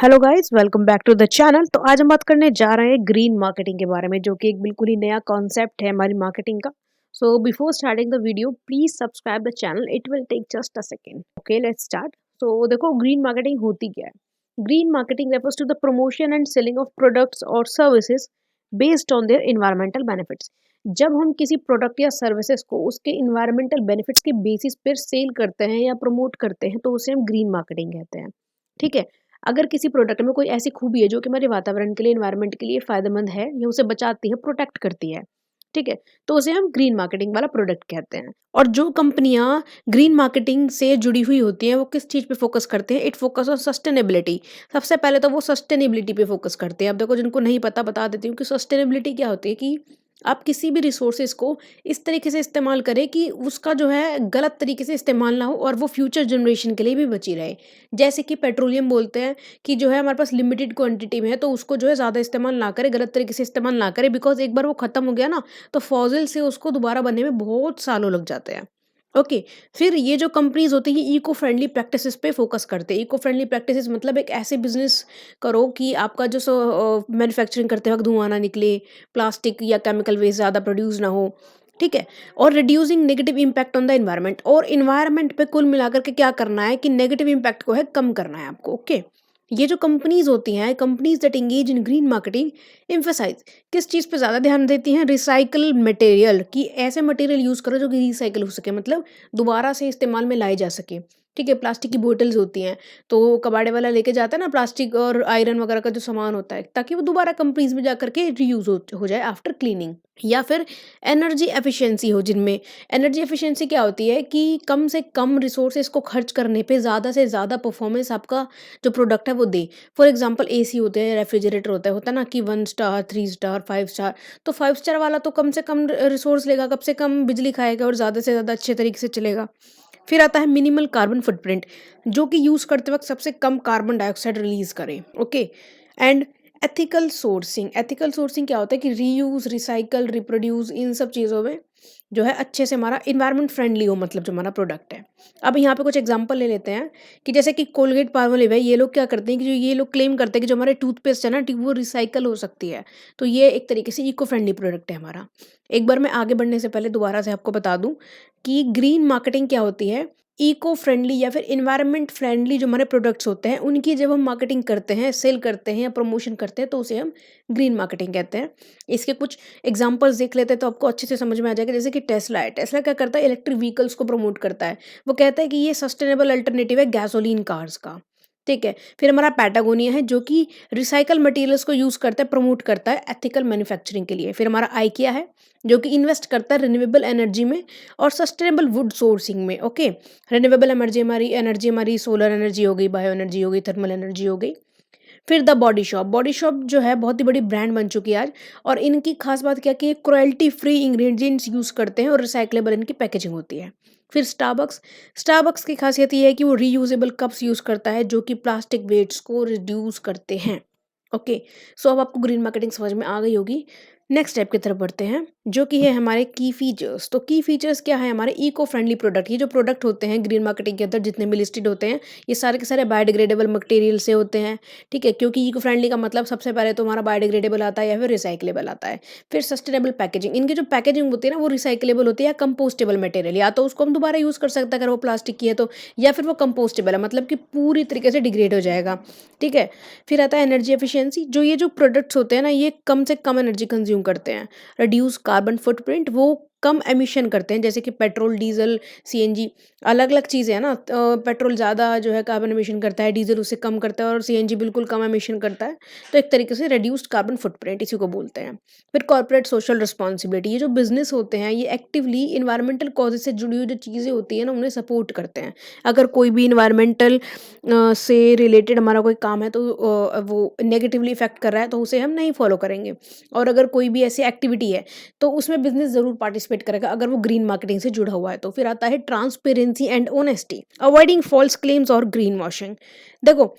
Hello guys, welcome back to the channel. तो आज हम बात करने जा रहे हैं ग्रीन मार्केटिंग के बारे में, जो कि एक बिल्कुल ही नया कॉन्सेप्ट है हमारी मार्केटिंग का। So before starting the video please subscribe the channel, it will take just a second. Okay, let's start. तो देखो, ग्रीन मार्केटिंग होती क्या है। Green marketing refers to the promotion and selling of products और services based on their environmental benefits. जब हम किसी product या सर्विसेज को उसके इन्वायरमेंटल बेनिफिट्स के बेसिस पर सेल करते हैं या प्रमोट करते हैं तो उसे हम ग्रीन मार्केटिंग कहते हैं। ठीक है। अगर किसी प्रोडक्ट में कोई ऐसी खूबी है जो कि हमारे वातावरण के लिए, एनवायरनमेंट के लिए फ़ायदेमंद है, या उसे बचाती है, प्रोटेक्ट करती है, ठीक है? तो उसे हम ग्रीन मार्केटिंग वाला प्रोडक्ट कहते हैं। और जो कंपनियाँ ग्रीन मार्केटिंग से जुड़ी हुई होती हैं, वो किस चीज़ पे फ़ोकस करते हैं? It focus on sustainability. सबसे पहले तो वो सस्टेनेबिलिटी पे फ़ोकस करते हैं। अब देखो, जिनको नहीं पता बता देती हूँ कि सस्टेनेबिलिटी क्या होती है। कि आप किसी भी रिसोर्सेज़ को इस तरीके से इस्तेमाल करें कि उसका जो है गलत तरीके से इस्तेमाल ना हो और वो फ्यूचर जनरेशन के लिए भी बची रहे। जैसे कि पेट्रोलियम बोलते हैं कि जो है हमारे पास लिमिटेड क्वांटिटी में है, तो उसको जो है ज़्यादा इस्तेमाल ना करें, गलत तरीके से इस्तेमाल ना करें, बिकॉज़ एक बार वो ख़त्म हो गया ना, तो फॉसिल से उसको दोबारा बनने में बहुत सालों लग जाते हैं। ओके, फिर ये जो कंपनीज़ होती हैं, इको फ्रेंडली प्रैक्टिसेज़ पे फ़ोकस करते हैं। इको फ्रेंडली प्रैक्टिसेज़ मतलब एक ऐसे बिज़नेस करो कि आपका जो मैन्युफैक्चरिंग करते वक़्त धुआँ ना निकले, प्लास्टिक या केमिकल वेस्ट ज़्यादा प्रोड्यूस ना हो, ठीक है? और reducing negative impact on the environment, और एनवायरनमेंट पे कुल मिलाकर के क्या करना है कि नेगेटिव इम्पैक्ट को है कम करना है आपको, ओके? ये जो कंपनीज़ होती हैं, companies that engage in green marketing emphasise किस चीज़ पे ज़्यादा ध्यान देती हैं? रिसाइकिल मटेरियल, कि ऐसे मटेरियल यूज़ करो जो कि रिसाइकिल हो सके, मतलब दोबारा से इस्तेमाल में लाए जा सके। ठीक है? प्लास्टिक की बोतल्स होती हैं, तो कबाड़े वाला लेके जाता है ना प्लास्टिक और आयरन वगैरह का जो सामान होता है, ताकि वो दोबारा कंपनीज़ में जा कर के रीयूज़ हो जाए आफ्टर क्लीनिंग। या फिर एनर्जी एफिशिएंसी हो जिनमें। एनर्जी एफिशिएंसी क्या होती है कि कम से कम रिसोर्सेज़ को खर्च करने पे ज़्यादा से ज़्यादा परफॉर्मेंस आपका जो प्रोडक्ट है वो दे। फॉर एग्ज़ाम्पल एसी होते हैं, रेफ्रिजरेटर होता है ना, कि 1 स्टार, 3 स्टार, 5 स्टार। तो 5 स्टार वाला तो कम से कम रिसोर्स लेगा, कम से कम बिजली खाएगा और ज़्यादा से ज़्यादा अच्छे तरीके से चलेगा। फिर आता है मिनिमल कार्बन फुटप्रिंट, जो कि यूज़ करते वक़्त सबसे कम कार्बन डाइऑक्साइड रिलीज़ करे, ओके? एंड एथिकल सोर्सिंग क्या होता है कि रीयूज़, रिसाइकल, रिप्रोड्यूस, इन सब चीज़ों में जो है अच्छे से हमारा एनवायरनमेंट फ्रेंडली हो, मतलब जो हमारा प्रोडक्ट है। अब यहाँ पे कुछ एग्जांपल ले लेते हैं कि जैसे कि कोलगेट पाल्मोलिव है, ये लोग क्या करते हैं कि जो ये लोग क्लेम करते हैं कि जो हमारे टूथपेस्ट है ना, वो रिसाइकल हो सकती है। तो ये एक तरीके से इको फ्रेंडली प्रोडक्ट है हमारा। एक बार मैं आगे बढ़ने से पहले दोबारा से आपको बता दूँ कि ग्रीन मार्केटिंग क्या होती है। इको फ्रेंडली या फिर एनवायरनमेंट फ्रेंडली जो हमारे प्रोडक्ट्स होते हैं, उनकी जब हम मार्केटिंग करते हैं, सेल करते हैं या प्रमोशन करते हैं, तो उसे हम ग्रीन मार्केटिंग कहते हैं। इसके कुछ एग्जांपल्स देख लेते हैं तो आपको अच्छे से समझ में आ जाएगा। जैसे कि टेस्ला है, टेस्ला क्या करता है, इलेक्ट्रिक व्हीकल्स को प्रमोट करता है। वो कहता है कि ये सस्टेनेबल अल्टरनेटिव है गैसोलीन कार्स का, ठीक है। फिर हमारा पैटागोनिया है, जो कि रिसाइकल मटेरियल्स को यूज़ करता है, प्रमोट करता है एथिकल मैन्युफैक्चरिंग के लिए। फिर हमारा आइकिया है, जो कि इन्वेस्ट करता है रिन्यूएबल एनर्जी में और सस्टेनेबल वुड सोर्सिंग में, ओके। रिन्यूएबल एनर्जी हमारी सोलर एनर्जी हो गई, बायो एनर्जी हो गई, थर्मल एनर्जी हो गई। फिर द बॉडी शॉप जो है बहुत ही बड़ी ब्रांड बन चुकी है आज। और इनकी खास बात क्या है कि क्रुएल्टी फ्री इंग्रेडिएंट्स यूज़ करते हैं और रिसाइक्लेबल इनकी पैकेजिंग होती है। फिर स्टारबक्स की खासियत ये है कि वो रीयूजेबल कप्स यूज़ करता है, जो कि प्लास्टिक वेट्स को रिड्यूस करते हैं। ओके, सो अब आपको ग्रीन मार्केटिंग समझ में आ गई होगी। नेक्स्ट स्टेप की तरफ बढ़ते हैं, जो कि है हमारे की फीचर्स। तो की फीचर्स क्या है हमारे इको फ्रेंडली प्रोडक्ट। ये जो प्रोडक्ट होते हैं ग्रीन मार्केटिंग के अंदर जितने भी लिस्टेड होते हैं, ये सारे के सारे बायोडिग्रेडेबल मटेरियल से होते हैं, ठीक है। क्योंकि इको फ्रेंडली का मतलब सबसे पहले तो हमारा बायोडिग्रेडेबल आता है या फिर रिसाइक्लेबल आता है। फिर सस्टेनेबल पैकेजिंग, इनकी जो पैकेजिंग होती है ना वो रिसाइक्लेबल होती है या कंपोस्टेबल मटेरियल, या तो उसको हम दोबारा यूज़ कर सकते हैं अगर वो प्लास्टिक की है तो, या फिर वो कंपोस्टेबल है, मतलब कि पूरी तरीके से डिग्रेड हो जाएगा, ठीक है। फिर आता है एनर्जी एफिशिएंसी, जो ये जो प्रोडक्ट्स होते हैं ना, ये कम से कम एनर्जी कंज्यूम करते हैं। रिड्यूस कार्बन फुटप्रिंट, वो कम एमिशन करते हैं, जैसे कि पेट्रोल, डीजल, सीएनजी, अलग-अलग चीज़ें हैं ना। पेट्रोल ज़्यादा जो है कार्बन एमिशन करता है, डीजल उससे कम करता है और सीएनजी बिल्कुल कम एमिशन करता है। तो एक तरीके से रिड्यूस्ड कार्बन फुटप्रिंट इसी को बोलते हैं। फिर कॉर्पोरेट सोशल रिस्पॉन्सिबिलिटी, ये जो बिज़नेस होते हैं ये एक्टिवली एनवायरमेंटल कॉजेज़ से जुड़ी हुई जो चीज़ें होती हैं ना, उन्हें सपोर्ट करते हैं। अगर कोई भी एनवायरमेंटल से रिलेटेड हमारा कोई काम है तो वो नेगेटिवली इफ़ेक्ट कर रहा है तो उसे हम नहीं फॉलो करेंगे। और अगर कोई भी ऐसी एक्टिविटी है तो उसमें बिज़नेस ज़रूर पार्टिसिपेट करेगा अगर वो ग्रीन मार्केटिंग से जुड़ा हुआ है तो। फिर आता है transparency and honesty, avoiding false claims और ग्रीन वॉशिंग। देखो,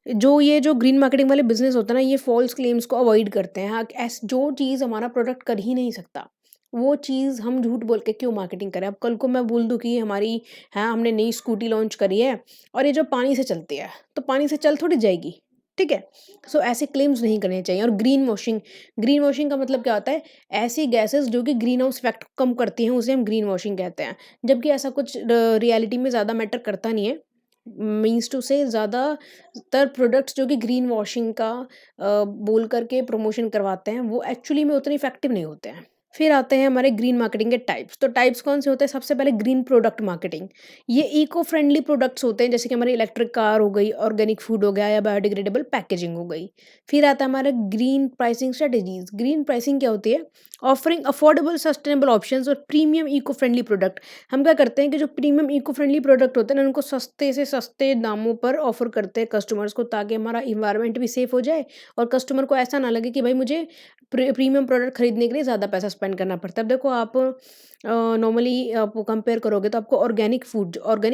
जो ग्रीन मार्केटिंग वाले बिज़नेस होते हैं ना, ये फॉल्स क्लेम्स को अवॉइड करते हैं। हाँ, ऐस जो चीज़ हमारा प्रोडक्ट कर ही नहीं सकता, वो चीज़ हम झूठ बोल के क्यों मार्केटिंग करें। अब कल को मैं बोल दूँ कि हमारी, हाँ, हमने नई स्कूटी लॉन्च करी है और ये जो पानी से चलती है, तो पानी से चल थोड़ी जाएगी, ठीक है? सो ऐसे क्लेम्स नहीं करने चाहिए। और ग्रीन वॉशिंग का मतलब क्या होता है? ऐसी गैसेज़ जो कि ग्रीन हाउस इफ़ेक्ट को कम करती हैं, उसे हम ग्रीन वॉशिंग कहते हैं। जबकि ऐसा कुछ रियलिटी में ज़्यादा मैटर करता नहीं है। मीन्स टू से ज़्यादातर प्रोडक्ट्स जो कि ग्रीन वॉशिंग का बोल करके प्रमोशन करवाते हैं, वो एक्चुअली में उतने इफ़ेक्टिव नहीं होते हैं। फिर आते हैं हमारे ग्रीन मार्केटिंग के टाइप्स। तो टाइप्स कौन से होते हैं? सबसे पहले ग्रीन प्रोडक्ट मार्केटिंग। ये इको फ्रेंडली प्रोडक्ट्स होते हैं, जैसे कि हमारी इलेक्ट्रिक कार हो गई, ऑर्गेनिक फूड हो गया या बायोडिग्रेडेबल पैकेजिंग हो गई। फिर आता है हमारा green pricing strategies. Green pricing क्या होती है? ऑफरिंग अफोर्डेबल सस्टेनेबल ऑप्शंस और प्रीमियम इको फ्रेंडली प्रोडक्ट। हम क्या करते हैं कि जो प्रीमियम इको फ्रेंडली प्रोडक्ट होते हैं ना, उनको सस्ते से सस्ते दामों पर ऑफर करते हैं कस्टमर्स को, ताकि हमारा इन्वायरमेंट भी सेफ हो जाए और कस्टमर को ऐसा ना लगे कि भाई मुझे प्रीमियम प्रोडक्ट खरीदने के लिए ज़्यादा पैसा स्पेंड करना पड़ता है। अब देखो आप नॉर्मली आप कंपेयर करोगे तो आपको ऑर्गेनिक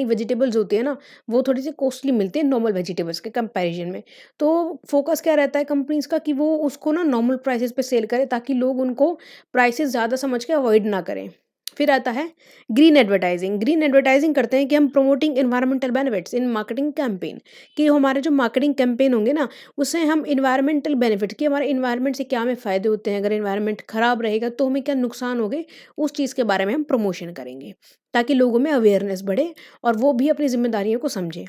वेजिटेबल्स होती है ना, वो थोड़ी सी कॉस्टली मिलती है नॉर्मल वेजिटेबल्स के कंपैरिजन में। तो फोकस क्या रहता है कंपनीज का कि वो उसको ना नॉर्मल प्राइसेस पे सेल करे, ताकि लोग उनको प्राइसेस ज़्यादा समझ के अवॉइड ना करें। फिर आता है ग्रीन एडवर्टाइजिंग। ग्रीन एडवर्टाइजिंग करते हैं कि हम promoting environmental benefits in marketing campaign, कि हमारे जो मार्केटिंग कैंपेन होंगे ना, उससे हम इन्वायरमेंटल बेनिफिट, कि हमारे इन्वायरमेंट से क्या हमें फ़ायदे होते हैं, अगर इन्वायरमेंट खराब रहेगा तो हमें क्या नुकसान होंगे, उस चीज़ के बारे में हम प्रमोशन करेंगे, ताकि लोगों में अवेयरनेस बढ़े और वो भी अपनी जिम्मेदारियों को समझें।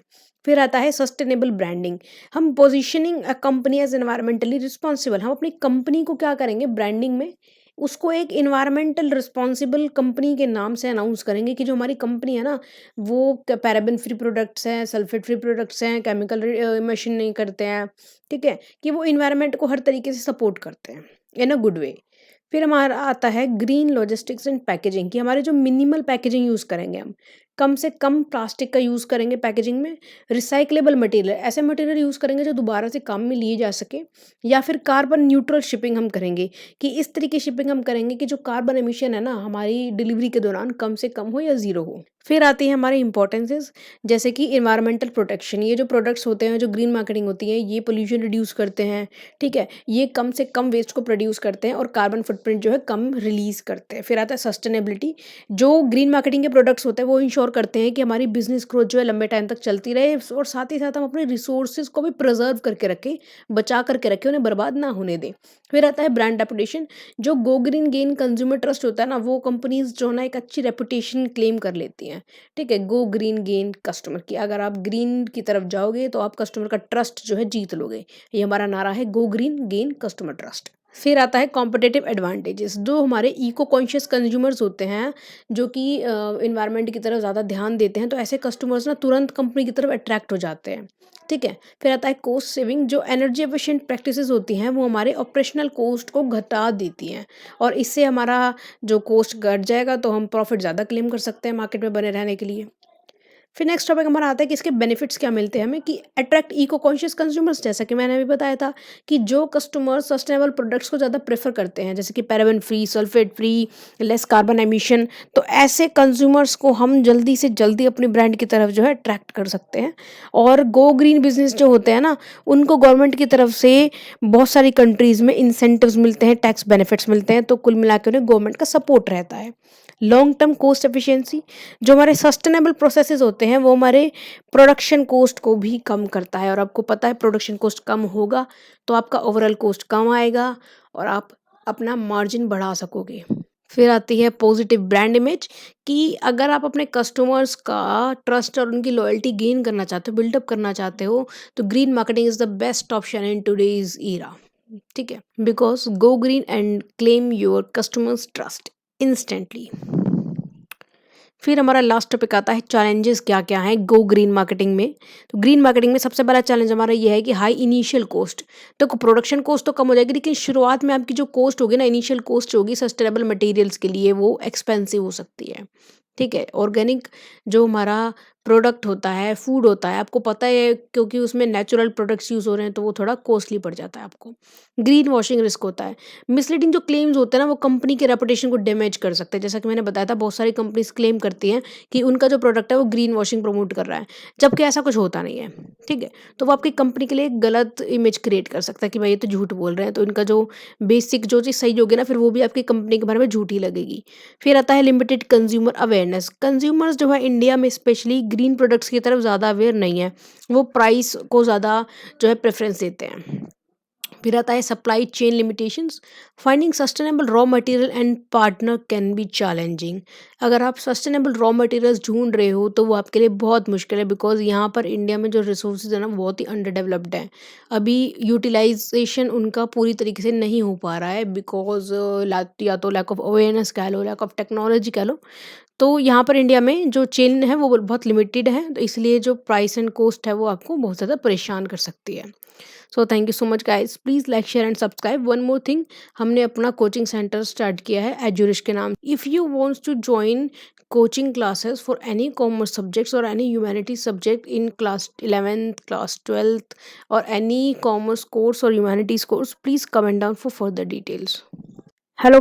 फिर आता है सस्टेनेबल ब्रांडिंग। हम positioning a company as environmentally responsible, हम अपनी कंपनी को क्या करेंगे ब्रांडिंग में, उसको एक इन्वायरमेंटल रिस्पॉन्सिबल कंपनी के नाम से अनाउंस करेंगे, कि जो हमारी कंपनी है ना, वो पैराबेन फ्री प्रोडक्ट्स हैं, सल्फेट फ्री प्रोडक्ट्स हैं, केमिकल इमिशन नहीं करते हैं, ठीक है? कि वो इन्वायरमेंट को हर तरीके से सपोर्ट करते हैं इन अ गुड वे। फिर हमारा आता है ग्रीन लॉजिस्टिक्स एंड पैकेजिंग, कि हमारे जो मिनिमल पैकेजिंग यूज़ करेंगे हम, कम से कम प्लास्टिक का यूज़ करेंगे पैकेजिंग में, रिसाइक्लेबल मटेरियल, ऐसे मटेरियल यूज़ करेंगे जो दोबारा से काम में लिए जा सके, या फिर कार्बन न्यूट्रल शिपिंग हम करेंगे, कि इस तरीके शिपिंग हम करेंगे कि जो कार्बन एमिशन है ना, हमारी डिलीवरी के दौरान कम से कम हो या ज़ीरो हो। फिर आती है हमारी इंपॉर्टेंसेस, जैसे कि एनवायरमेंटल प्रोटेक्शन। ये जो प्रोडक्ट्स होते हैं, जो ग्रीन मार्केटिंग होती है, ये पोल्यूशन रिड्यूस करते हैं, ठीक है? ये कम से कम वेस्ट को प्रोड्यूस करते हैं और कार्बन फुटप्रिंट जो है कम रिलीज़ करते हैं। फिर आता है सस्टेनेबिलिटी। जो ग्रीन मार्केटिंग के प्रोडक्ट्स होते हैं, वो इंश्योर करते हैं कि हमारी बिज़नेस ग्रोथ जो है लंबे टाइम तक चलती रहे, और साथ ही साथ हम अपने रिसोर्सेज़ को भी प्रिज़र्व करके रखें, बचा करके रखें, उन्हें बर्बाद ना होने दें। फिर आता है ब्रांड रेपुटेशन। जो go green gain consumer trust होता है ना, वो कंपनीज़ जो है ना एक अच्छी रेपुटेशन क्लेम कर लेती हैं, ठीक है? गो ग्रीन गेन कस्टमर की, अगर आप ग्रीन की तरफ जाओगे तो आप कस्टमर का ट्रस्ट जो है जीत लोगे। ये हमारा नारा है, go green gain customer trust. फिर आता है कॉम्पिटिटिव एडवांटेजेस। जो हमारे इको कॉन्शियस कंज्यूमर्स होते हैं, जो कि इन्वायरमेंट की तरफ ज़्यादा ध्यान देते हैं, तो ऐसे कस्टमर्स ना तुरंत कंपनी की तरफ अट्रैक्ट हो जाते हैं, ठीक है? फिर आता है कॉस्ट सेविंग। जो एनर्जी एफिशिएंट प्रैक्टिसेस होती हैं, वो हमारे ऑपरेशनल कॉस्ट को घटा देती हैं, और इससे हमारा जो कॉस्ट घट जाएगा तो हम प्रॉफिट ज़्यादा क्लेम कर सकते हैं मार्केट में बने रहने के लिए। फिर नेक्स्ट टॉपिक हमारा आता है कि इसके बेनिफिट्स क्या मिलते हैं हमें, कि अट्रैक्ट इको कॉन्शियस कंज्यूमर्स। जैसा कि मैंने अभी बताया था कि जो कस्टमर सस्टेनेबल प्रोडक्ट्स को ज़्यादा प्रेफर करते हैं, जैसे कि paraben free, sulphate free, less carbon emission, तो ऐसे कंज्यूमर्स को हम जल्दी से जल्दी अपनी ब्रांड की तरफ जो है अट्रैक्ट कर सकते हैं। और गो ग्रीन बिजनेस जो होते हैं ना, उनको गवर्नमेंट की तरफ से बहुत सारी कंट्रीज़ में इंसेंटिव्स मिलते हैं, टैक्स बेनिफिट्स मिलते हैं, तो कुल मिला के उन्हें गवर्नमेंट का सपोर्ट रहता है। Long term cost efficiency. जो हमारे सस्टेनेबल प्रोसेसेस होते हैं, वो हमारे प्रोडक्शन कॉस्ट को भी कम करता है, और आपको पता है प्रोडक्शन कॉस्ट कम होगा तो आपका ओवरऑल कॉस्ट कम आएगा और आप अपना मार्जिन बढ़ा सकोगे। फिर आती है पॉजिटिव ब्रांड इमेज, कि अगर आप अपने कस्टमर्स का ट्रस्ट और उनकी लॉयल्टी गेन करना चाहते हो, बिल्डअप करना चाहते हो, तो green marketing is the best option in today's era, ठीक है? Because go green and claim your customers trust instantly. फिर हमारा लास्ट टॉपिक आता है चैलेंजेस क्या क्या हैं गो ग्रीन मार्केटिंग में। तो ग्रीन मार्केटिंग में सबसे बड़ा चैलेंज हमारा ये है कि हाई इनिशियल कॉस्ट। तो प्रोडक्शन कॉस्ट तो कम हो जाएगी, लेकिन शुरुआत में आपकी जो कॉस्ट होगी ना, इनिशियल कॉस्ट होगी सस्टेनेबल मटेरियल्स के लिए, वो एक्सपेंसिव हो सकती है, ठीक है? ऑर्गेनिक जो हमारा प्रोडक्ट होता है, फूड होता है, आपको पता है क्योंकि उसमें नेचुरल प्रोडक्ट्स यूज़ हो रहे हैं, तो वो थोड़ा कॉस्टली पड़ जाता है आपको। ग्रीन वॉशिंग रिस्क होता है। मिसलीडिंग जो क्लेम्स होते हैं ना, वो कंपनी के रेपुटेशन को डैमेज कर सकते हैं। जैसा कि मैंने बताया था, बहुत सारी कंपनीज क्लेम करती हैं कि उनका जो प्रोडक्ट है वो ग्रीन वॉशिंग प्रमोट कर रहा है, जबकि ऐसा कुछ होता नहीं है, ठीक है? तो वो आपकी कंपनी के लिए एक गलत इमेज क्रिएट कर सकता है कि भाई ये तो झूठ बोल रहे हैं, तो इनका जो बेसिक जो चीज़ सही होगी ना, फिर वो भी आपकी कंपनी के बारे में झूठी लगेगी। फिर आता है लिमिटेड कंज्यूमर अवेयरनेस। कंज्यूमर्स जो है इंडिया में स्पेशली ग्रीन प्रोडक्ट्स की तरफ ज़्यादा अवेयर नहीं है, वो प्राइस को ज़्यादा जो है प्रेफरेंस देते हैं। फिर आता है supply chain limitations. Finding sustainable raw material and partner can be challenging. अगर आप सस्टेनेबल रॉ मटेरियल्स ढूंढ रहे हो तो वो आपके लिए बहुत मुश्किल है, बिकॉज यहाँ पर इंडिया में जो रिसोर्सेज है ना बहुत ही अंडर डेवलप्ड है। अभी यूटिलाइजेशन उनका पूरी तरीके से नहीं हो पा रहा है, बिकॉज या तो लैक ऑफ अवेयरनेस कह लो, लैक ऑफ टेक्नोलॉजी कह लो। तो यहाँ पर इंडिया में जो चेन है वो बहुत लिमिटेड है, तो इसलिए जो प्राइस एंड कॉस्ट है वो आपको बहुत ज़्यादा परेशान कर सकती है। So thank you so much guys, please like share and subscribe. One more thing, हमने अपना कोचिंग सेंटर स्टार्ट किया है एजुरिश के नाम। If you wants to join coaching classes for any commerce subjects और any humanity subject in class 11th class 12th और any commerce course और humanities course, please comment down for further details. Hello.